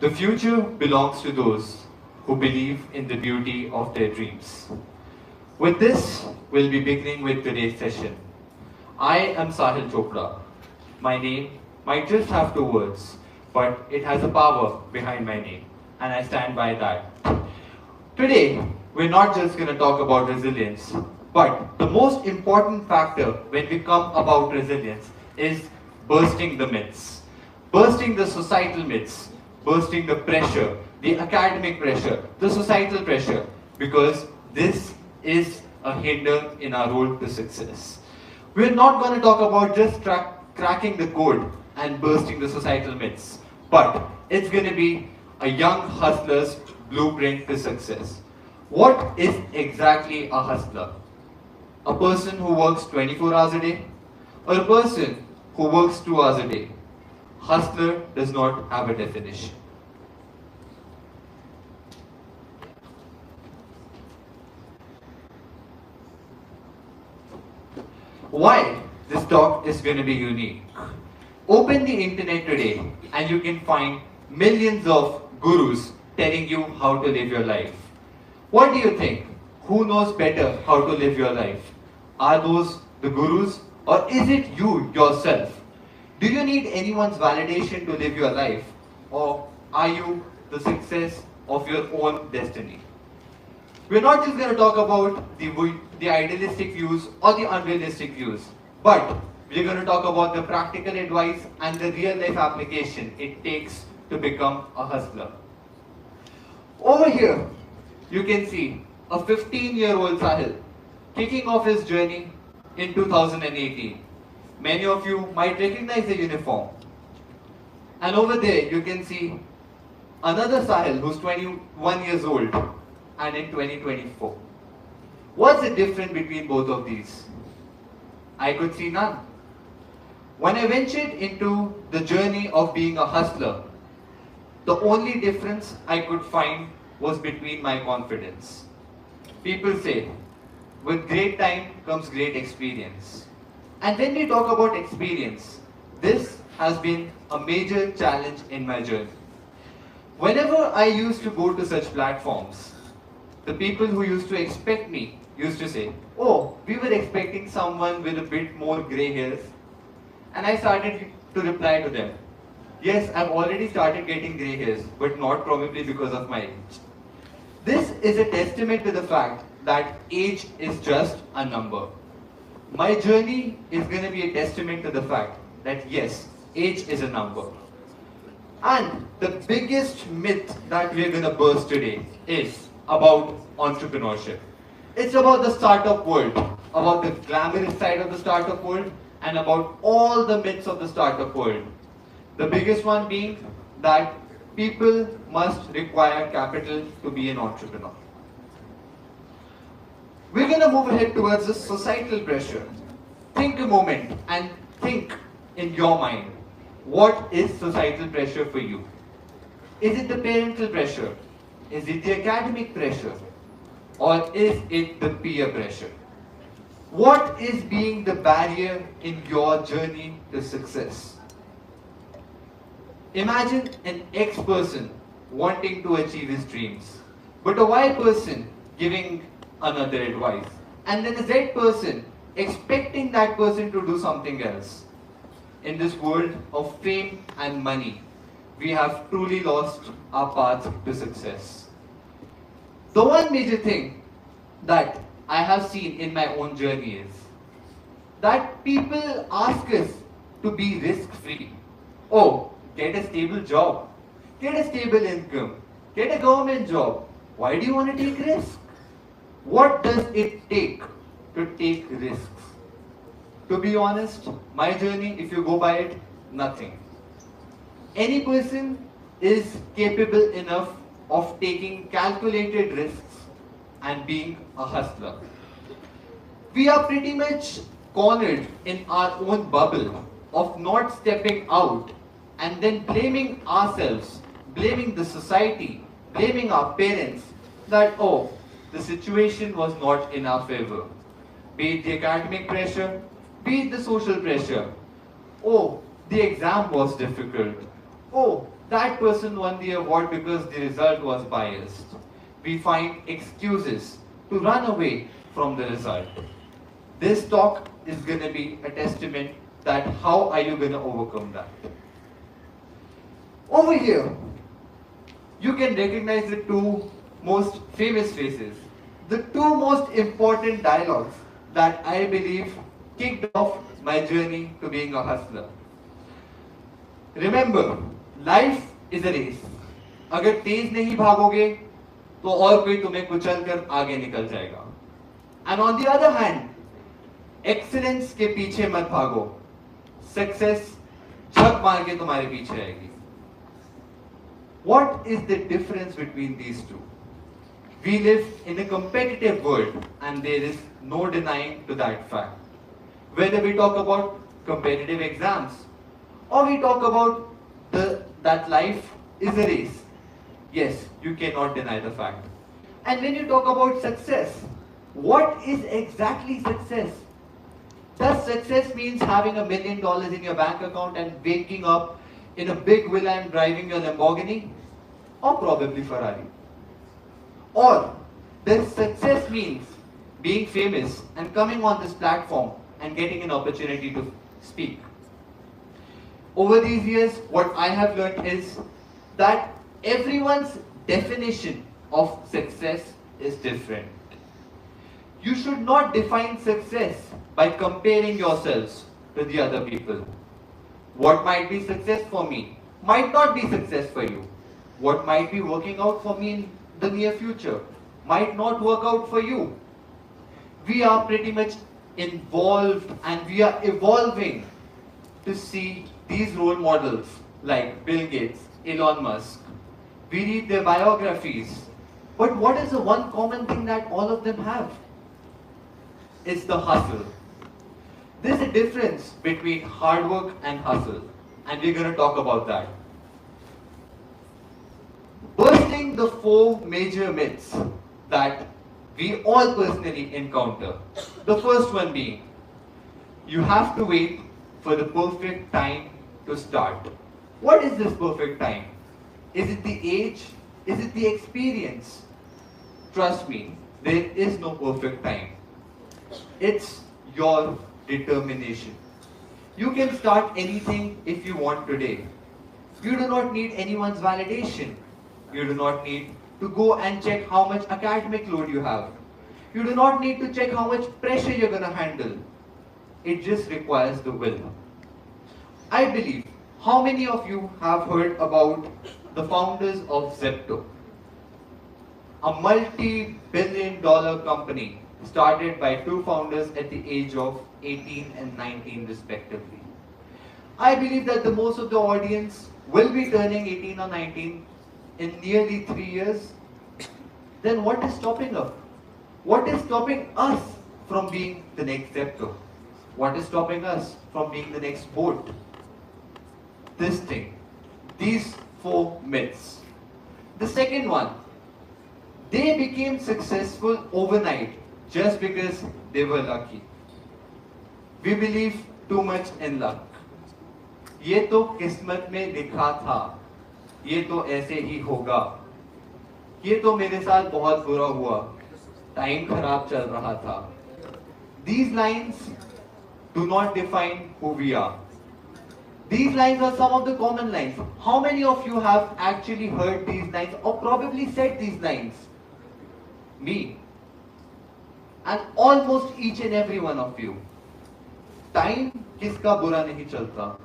The future belongs to those who believe in the beauty of their dreams. With this, we'll be beginning with today's session. I am Sahil Chopra. My name might just have two words, but it has a power behind my name, and I stand by that. Today, we're not just going to talk about resilience, but the most important factor when we come about resilience is bursting the myths, bursting the societal myths, bursting the pressure, the academic pressure, the societal pressure, because this is a hinder in our road to success. We're not going to talk about just cracking the code and bursting the societal myths, but it's going to be a young hustler's blueprint to success. What is exactly a hustler? A person who works 24 hours a day, or a person who works 2 hours a day? Hustler does not have a definition. Why this talk is going to be unique? Open the internet today and you can find millions of gurus telling you how to live your life. What do you think? Who knows better how to live your life? Are those the gurus, or is it you yourself? Do you need anyone's validation to live your life, or are you the success of your own destiny? We're not just going to talk about the idealistic views or the unrealistic views, but we're going to talk about the practical advice and the real life application it takes to become a hustler. Over here, you can see a 15-year-old Sahil kicking off his journey in 2018. Many of you might recognize the uniform. And over there, you can see another Sahil who's 21 years old and in 2024. What's the difference between both of these? I could see none. When I ventured into the journey of being a hustler, the only difference I could find was between my confidence. People say, with great time comes great experience. And when we talk about experience, this has been a major challenge in my journey. Whenever I used to go to such platforms, the people who used to expect me used to say, oh, we were expecting someone with a bit more grey hairs. And I started to reply to them, yes, I've already started getting grey hairs, but not probably because of my age. This is a testament to the fact that age is just a number. My journey is going to be a testament to the fact that yes, age is a number. And the biggest myth that we're going to burst today is about entrepreneurship. It's about the startup world, about the glamorous side of the startup world, and about all the myths of the startup world. The biggest one being that people must require capital to be an entrepreneur. We're going to move ahead towards the societal pressure. Think a moment and think in your mind, what is societal pressure for you? Is it the parental pressure? Is it the academic pressure? Or is it the peer pressure? What is being the barrier in your journey to success? Imagine an X person wanting to achieve his dreams, but a Y person giving another advice, and then a Z person expecting that person to do something else. In this world of fame and money, we have truly lost our path to success. The one major thing that I have seen in my own journey is that people ask us to be risk-free. Oh, get a stable job, get a stable income, get a government job. Why do you want to take risks? What does it take to take risks? To be honest, my journey, if you go by it, nothing. Any person is capable enough of taking calculated risks and being a hustler. We are pretty much cornered in our own bubble of not stepping out and then blaming ourselves, blaming the society, blaming our parents that, oh, the situation was not in our favor. Be it the academic pressure, be it the social pressure. Oh, the exam was difficult. Oh, that person won the award because the result was biased. We find excuses to run away from the result. This talk is going to be a testament that how are you going to overcome that. Over here, you can recognize the two most famous faces, the two most important dialogues that I believe kicked off my journey to being a hustler. Remember, life is a race. अगर तेज नहीं भागोगे तो और कोई तुम्हें कुचल कर आगे निकल जाएगा. And on the other hand, excellence के पीछे मत भागो. Success झक मार के तुम्हारे पीछे आएगी. What is the difference between these two? We live in a competitive world and there is no denying to that fact. Whether we talk about competitive exams or we talk about that life is a race, yes, you cannot deny the fact. And when you talk about success, what is exactly success? Does success means having $1 million in your bank account and waking up in a big villa and driving your Lamborghini? Or probably Ferrari? Or does success means being famous and coming on this platform and getting an opportunity to speak? Over these years, what I have learned is that everyone's definition of success is different. You should not define success by comparing yourselves to the other people. What might be success for me might not be success for you. What might be working out for me in the near future might not work out for you. We are pretty much involved and we are evolving to see these role models like Bill Gates, Elon Musk. We read their biographies. But what is the one common thing that all of them have? It's the hustle. There's a difference between hard work and hustle, and we're going to talk about that. Bursting the 4 major myths that we all personally encounter. The first one being, you have to wait for the perfect time to start. What is this perfect time? Is it the age? Is it the experience? Trust me, there is no perfect time. It's your determination. You can start anything if you want today. You do not need anyone's validation. You do not need to go and check how much academic load you have. You do not need to check how much pressure you're going to handle. It just requires the will. I believe, how many of you have heard about the founders of Zepto? A multi-billion-dollar company started by 2 founders at the age of 18 and 19 respectively. I believe that the most of the audience will be turning 18 or 19 in nearly 3 years. Then what is stopping us? What is stopping us from being the next Zepto? What is stopping us from being the next boat? This thing. These 4 myths. The second one. They became successful overnight just because they were lucky. We believe too much in luck. ये तो किस्मत में लिखा था, ये तो ऐसे ही होगा, ये तो मेरे साथ बहुत बुरा हुआ, टाइम खराब चल रहा था. These lines do not define who we are. These lines are some of the common lines. How many of you have actually heard these lines or probably said these lines? Me. And almost each and every one of you. Time kiska bura nahi chalta.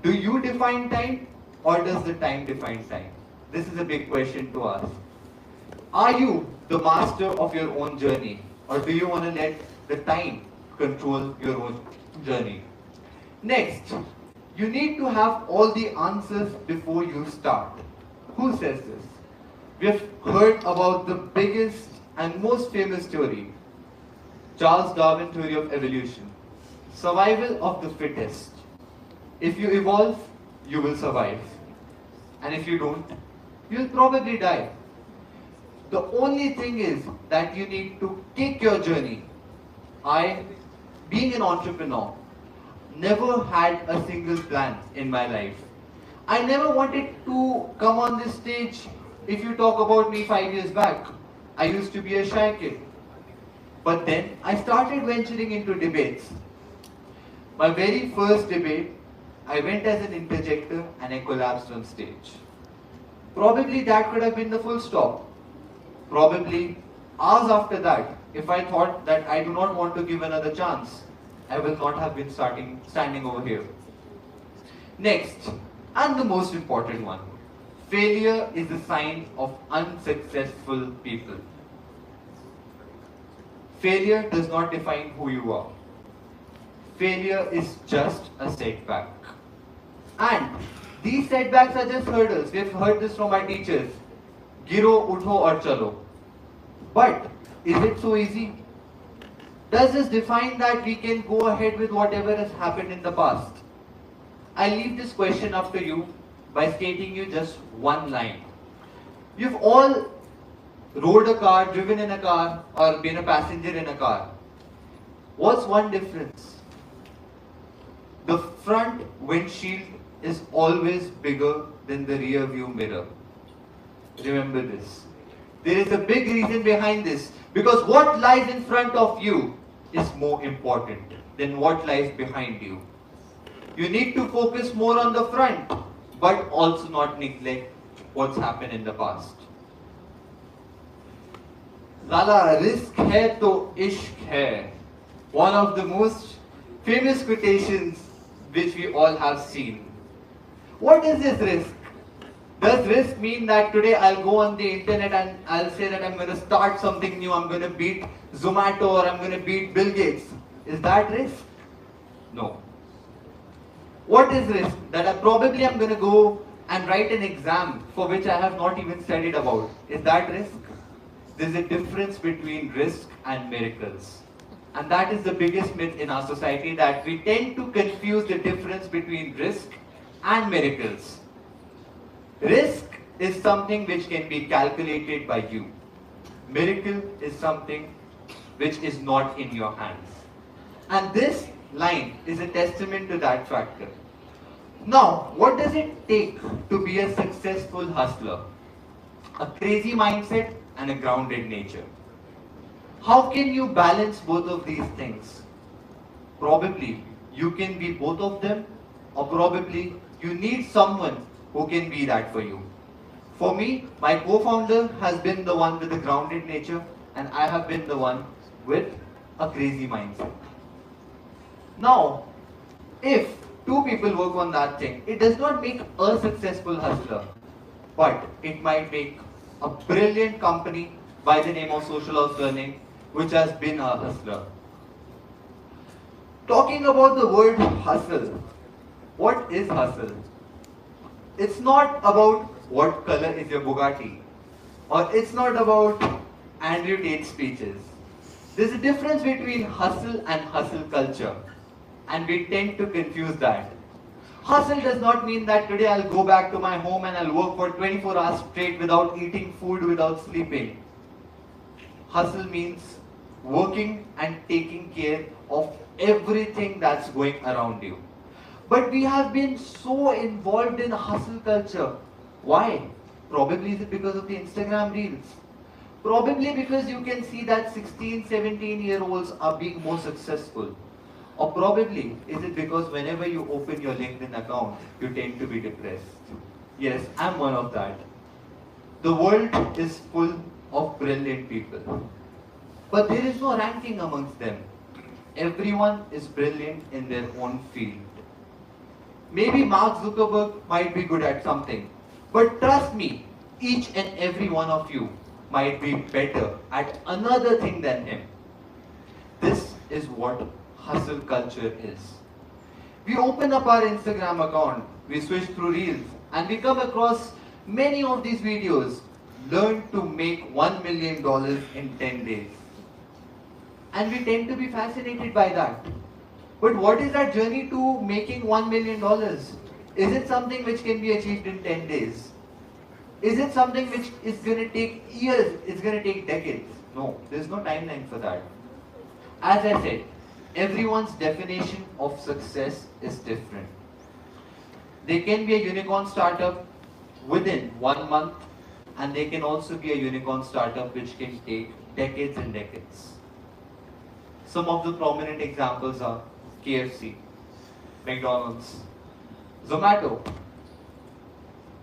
Do you define time or does the time define time? This is a big question to ask. Are you the master of your own journey or do you want to let the time control your own journey? Next, you need to have all the answers before you start. Who says this? We have heard about the biggest and most famous theory, Charles Darwin theory of evolution. Survival of the fittest. If you evolve, you will survive. And if you don't, you'll probably die. The only thing is that you need to kick your journey. I, being an entrepreneur, never had a single plan in my life. I never wanted to come on this stage. If you talk about me 5 years back, I used to be a shy kid. But then I started venturing into debates. My very first debate, I went as an interjector and I collapsed on stage. Probably that could have been the full stop. Probably hours after that, if I thought that I do not want to give another chance, I will not have been standing over here. Next, and the most important one, failure is a sign of unsuccessful people. Failure does not define who you are. Failure is just a setback. And these setbacks are just hurdles. We have heard this from our teachers. Giro, utho or chalo. But is it so easy? Does this define that we can go ahead with whatever has happened in the past? I leave this question up to you by stating you just one line. You've all rode a car, driven in a car, or been a passenger in a car. What's one difference? The front windshield is always bigger than the rear view mirror. Remember this. There is a big reason behind this, because what lies in front of you is more important than what lies behind you. You need to focus more on the front, but also not neglect what's happened in the past. Lala, risk hai to ishq hai. One of the most famous quotations which we all have seen. What is this risk? Does risk mean that today I'll go on the internet and I'll say that I'm going to start something new, I'm going to beat Zomato or I'm going to beat Bill Gates? Is that risk? No. What is risk? That I'm going to go and write an exam for which I have not even studied about. Is that risk? There's a difference between risk and miracles. And that is the biggest myth in our society, that we tend to confuse the difference between risk and miracles. Risk is something which can be calculated by you. Miracle is something which is not in your hands. And this line is a testament to that factor. Now, what does it take to be a successful hustler? A crazy mindset and a grounded nature. How can you balance both of these things? Probably you can be both of them, or probably you need someone who can be that for you. For me, my co-founder has been the one with the grounded nature, and I have been the one with a crazy mindset. Now, if two people work on that thing, it does not make a successful hustler, but it might make a brilliant company by the name of Social House Learning, which has been a hustler. Talking about the word hustle, what is hustle? It's not about what color is your Bugatti, or it's not about Andrew Tate's speeches. There's a difference between hustle and hustle culture, and we tend to confuse that. Hustle does not mean that today I'll go back to my home and I'll work for 24 hours straight without eating food, without sleeping. Hustle means working and taking care of everything that's going around you. But we have been so involved in hustle culture. Why? Probably is it because of the Instagram reels. Probably because you can see that 16, 17-year-olds are being more successful. Or probably is it because whenever you open your LinkedIn account, you tend to be depressed. Yes, I'm one of that. The world is full of brilliant people. But there is no ranking amongst them. Everyone is brilliant in their own field. Maybe Mark Zuckerberg might be good at something. But trust me, each and every one of you might be better at another thing than him. This is what hustle culture is. We open up our Instagram account, we switch through reels, and we come across many of these videos. Learn to make $1 million in 10 days. And we tend to be fascinated by that. But what is that journey to making $1 million? Is it something which can be achieved in 10 days? Is it something which is going to take years? It's going to take decades? No, there's no timeline for that. As I said, everyone's definition of success is different. They can be a unicorn startup within 1 month, and they can also be a unicorn startup which can take decades and decades. Some of the prominent examples are KFC, McDonald's, Zomato.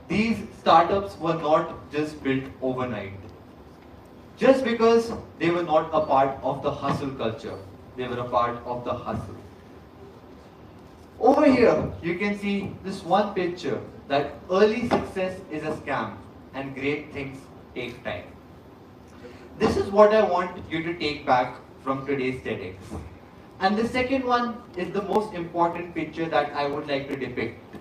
These startups were not just built overnight. Just because they were not a part of the hustle culture, they were a part of the hustle. Over here, you can see this one picture that early success is a scam and great things take time. This is what I want you to take back from today's TEDx. And the second one is the most important picture that I would like to depict.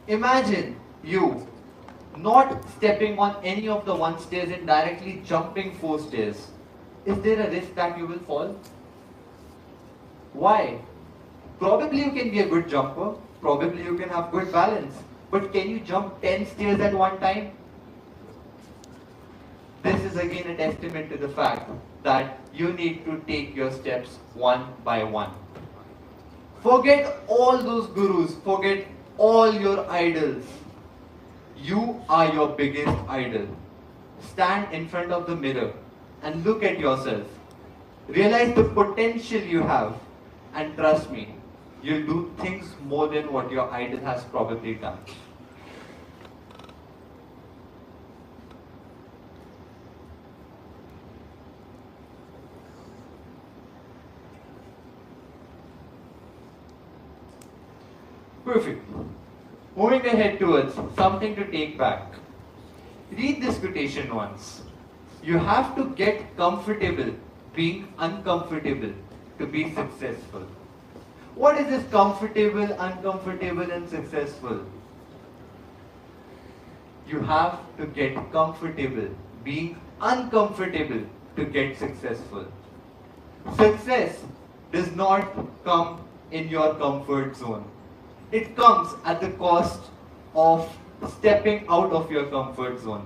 Imagine you not stepping on any of the 1 stairs and directly jumping 4 stairs. Is there a risk that you will fall? Why? Probably you can be a good jumper, probably you can have good balance, but can you jump 10 stairs at one time? This is again a testament to the fact that you need to take your steps one by one. Forget all those gurus, forget all your idols. You are your biggest idol. Stand in front of the mirror and look at yourself. Realize the potential you have, and trust me, you'll do things more than what your idol has probably done. Perfect. Moving ahead towards something to take back. Read this quotation once. You have to get comfortable being uncomfortable to be successful. What is this comfortable, uncomfortable, and successful? You have to get comfortable being uncomfortable to get successful. Success does not come in your comfort zone. It comes at the cost of stepping out of your comfort zone.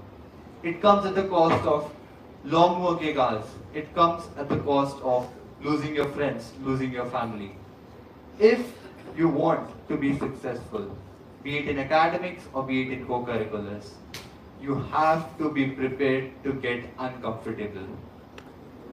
It comes at the cost of long working hours. It comes at the cost of losing your friends, losing your family. If you want to be successful, be it in academics or be it in co-curriculars, you have to be prepared to get uncomfortable.